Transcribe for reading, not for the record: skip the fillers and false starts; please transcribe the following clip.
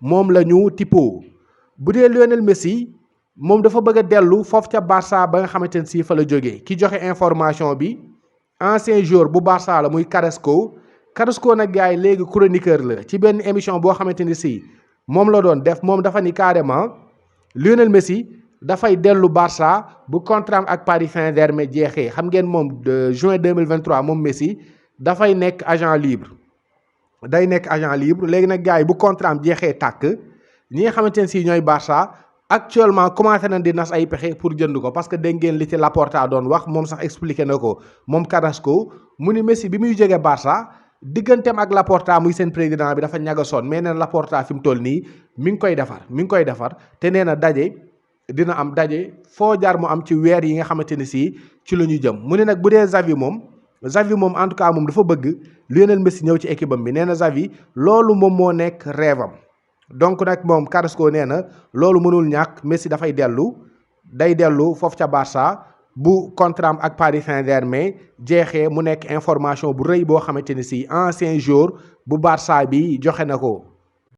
moom la ñu tippoo bu dee Lionel Messi moom dafa bëgg a dellu foofu ca Barça ba nga xamante ne si fa la jógee ki joxe information bi ancien joueur bu Barça la muy Carrasco nag gars yi léegi chroniqueur la ci benn émission boo xamante ni si moom la doon def moom dafa ni carrément Lionel Messi dafay dellu Barça bu contrat ak Paris Saint-Germain jeexee xam ngeen moom de juin 2023 moom Messi dafay nekk agent libre day nekk agent libre léegi nag gars yi bu contrat am jeexee tàkk ñi nga xamante ne si ñooy Barça actuellement commencé nañ di nas ay pexe pour jënd ko parce que dégg ngeen li ci Laporta doon wax moom sax expliqué na ko moom Carrasco mu ni Messi bi muy jógee Barça digganteem ak Laporta muy seen président bi dafa ñagasoon mais nee na Laporta fi mu toll nii mi ngi koy defar te nee na dina am daje foo jaar mu am ci weer yi nga xamante ni si ci la ñu jëm mu ne nag bu dee Xavi moom en tout cas moom dafa bëgg Lionel Messi ñëw ci équipe am bi nee na Xavi loolu moom moo nekk rêve am donc nag moom Carrasco nee na loolu mënul ñàkk Messi day dellu foofu ca Barça bu contrat am ak Paris Saint-Germain jeexee mu nekk information bu rëy boo xamante ni si ancien joueur bu Barça bi joxe na ko.